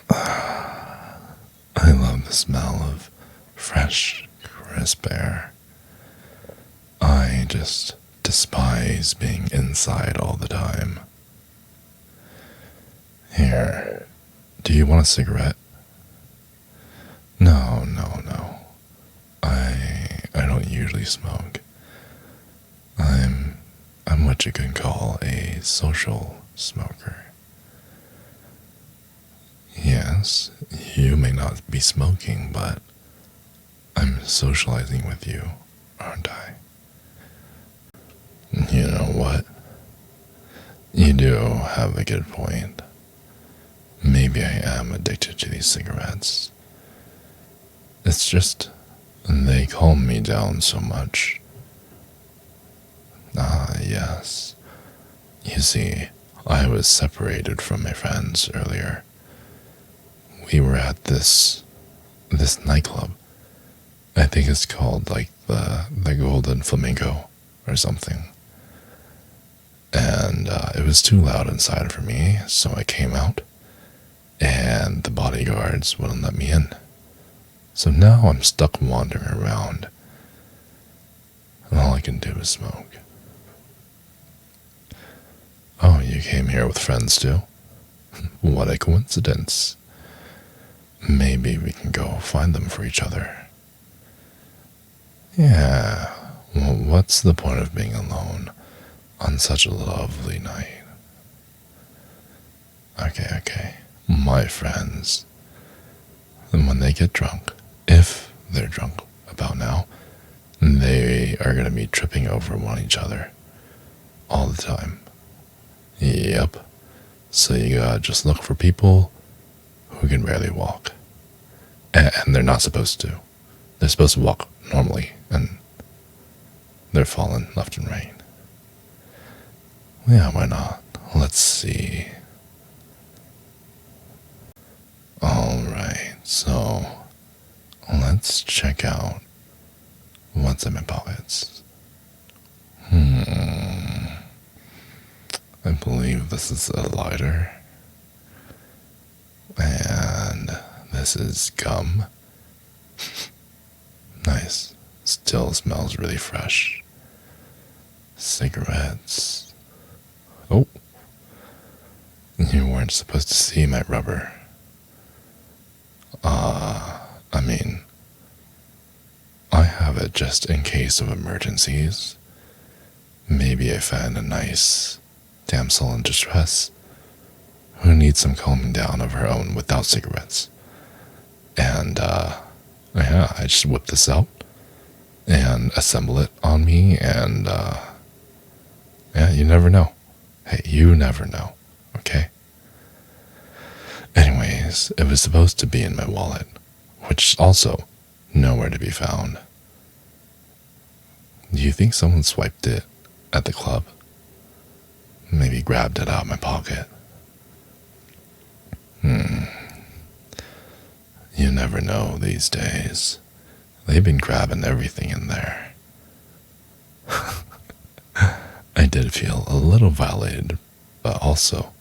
I love the smell of fresh, crisp air. I just despise being inside all the time. Here, do you want a cigarette? No, no, no. I don't usually smoke. I'm what you can call a social smoker. Yes, you may not be smoking, but I'm socializing with you, aren't I? You know what? You do have a good point. Maybe I am addicted to these cigarettes. It's just they calm me down so much. Ah, yes. You see, I was separated from my friends earlier. We were at this nightclub. I think it's called like the Golden Flamingo or something. And it was too loud inside for me, so I came out, and the bodyguards wouldn't let me in. So now I'm stuck wandering around, and all I can do is smoke. Oh, you came here with friends too? What a coincidence. Maybe we can go find them for each other. Yeah, well, what's the point of being alone on such a lovely night? Okay. My friends. And when they get drunk, if they're drunk about now, they are going to be tripping over one each other all the time. Yep. So you gotta just look for people who can barely walk. And they're not supposed to. They're supposed to walk normally, and they're falling left and right. Yeah, why not? Let's see. Alright, so let's check out what's in my pockets. I believe this is a lighter. And this is gum. Nice. Still smells really fresh. Cigarettes. Oh. You weren't supposed to see my rubber. I mean, I have it just in case of emergencies. Maybe I find a nice damsel in distress who needs some calming down of her own without cigarettes. And, yeah, I just whip this out and assemble it on me, and, yeah, you never know. Hey, you never know, okay? Anyways, it was supposed to be in my wallet, which also nowhere to be found. Do you think someone swiped it at the club? Maybe grabbed it out of my pocket. You never know these days. They've been grabbing everything in there. I did feel a little violated, but also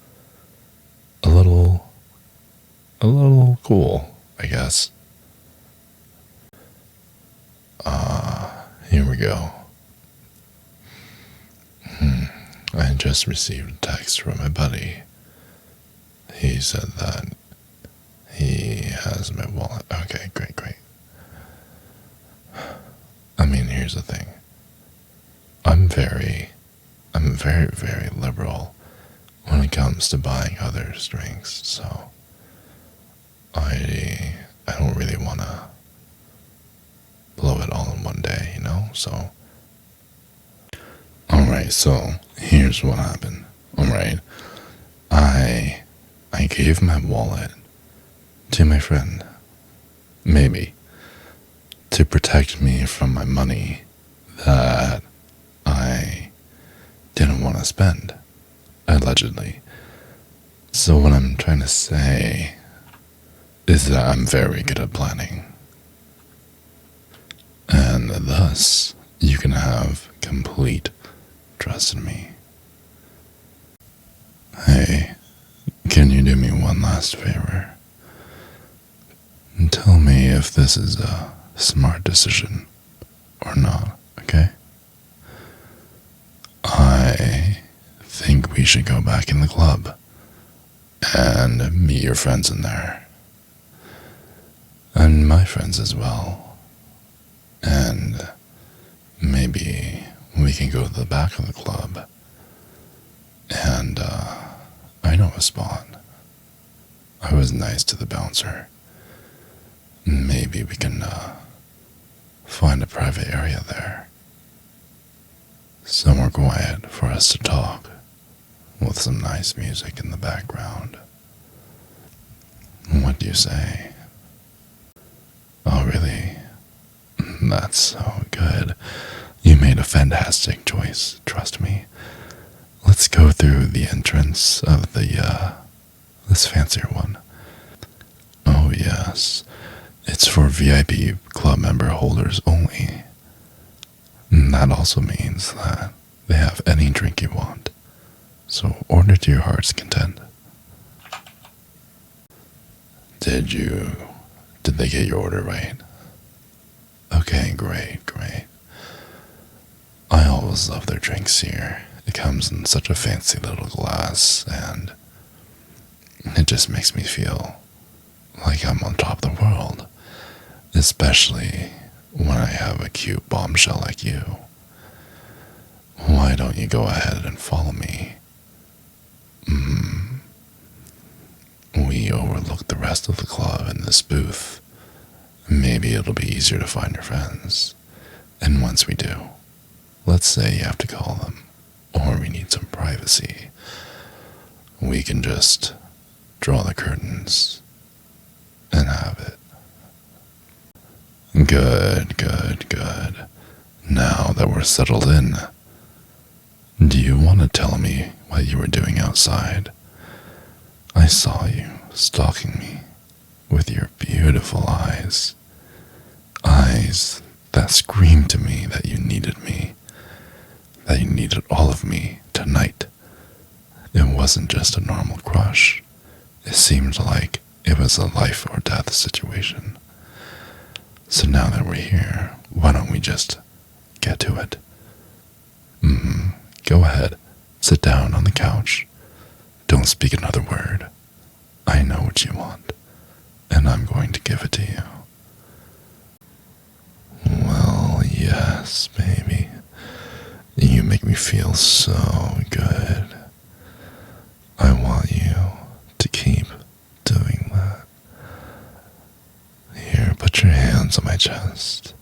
a little cool, I guess. Here we go. I just received a text from my buddy. He said that he has my wallet. Okay, great. I mean, here's the thing. I'm very, very liberal when it comes to buying others drinks, so I don't really want to blow it all in one day, you know? So, alright, so here's what happened. Alright, I gave my wallet to my friend, maybe, to protect me from my money that I didn't want to spend, allegedly. So what I'm trying to say is that I'm very good at planning. And thus, you can have complete trust in me. Hey, can you do me one last favor? Tell me if this is a smart decision or not, okay? I think we should go back in the club and meet your friends in there. And my friends as well. And maybe we can go to the back of the club. And I know a spot. I was nice to the bouncer. Maybe we can find a private area there. Somewhere quiet for us to talk, with some nice music in the background. What do you say? Oh, really? That's so good. You made a fantastic choice, trust me. Let's go through the entrance of this fancier one. Oh, yes. It's for VIP club member holders only. That also means that they have any drink you want. So order to your heart's content. Did they get your order right? Okay, great. I always love their drinks here. It comes in such a fancy little glass, and it just makes me feel like I'm on top of the world. Especially when I have a cute bombshell like you. Why don't you go ahead and follow me? We overlook the rest of the club in this booth. Maybe it'll be easier to find your friends. And once we do, let's say you have to call them, or we need some privacy, we can just draw the curtains and have it. Good. Now that we're settled in, do you want to tell me what you were doing outside? I saw you stalking me with your beautiful eyes. Eyes that screamed to me that you needed me, that you needed all of me tonight. It wasn't just a normal crush. It seemed like it was a life or death situation. So now that we're here, why don't we just get to it? Go ahead, sit down on the couch. Don't speak another word. I know what you want, and I'm going to give it to you. Well, yes, baby. You make me feel so good. I want you to keep doing that. Here, put your hands on my chest.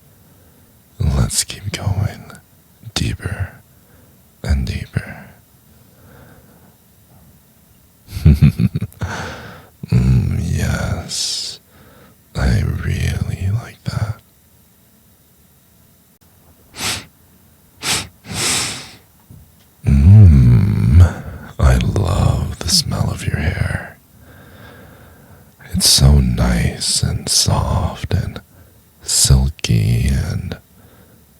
Let's keep going deeper and deeper. Yes, I really like that. I love the smell of your hair. It's so nice and soft and silky and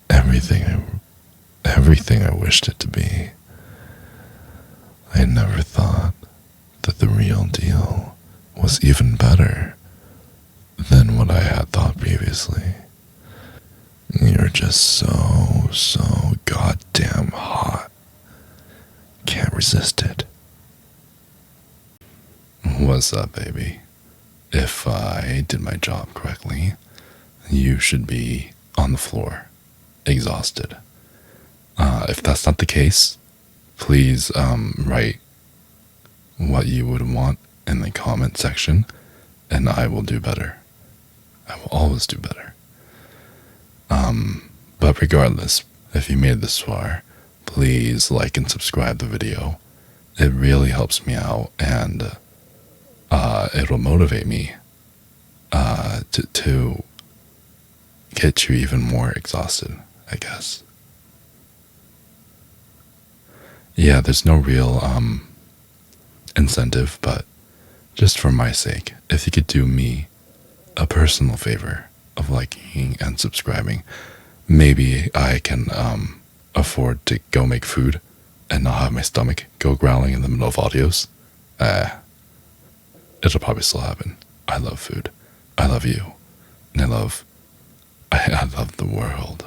everything I wished it to be. I never thought that the real deal was even better than what I had thought previously. You're just so goddamn hot. Can't resist it. What's up, baby? If I did my job correctly, you should be on the floor, exhausted. If that's not the case, please write what you would want in the comment section, and I will do better. I will always do better. But regardless, if you made it this far, please like and subscribe the video. It really helps me out, and it'll motivate me to get you even more exhausted, I guess. Yeah, there's no real incentive, but just for my sake, if you could do me a personal favor of liking and subscribing, maybe I can afford to go make food and not have my stomach go growling in the middle of audios. It'll probably still happen. I love food. I love you. And I love the world.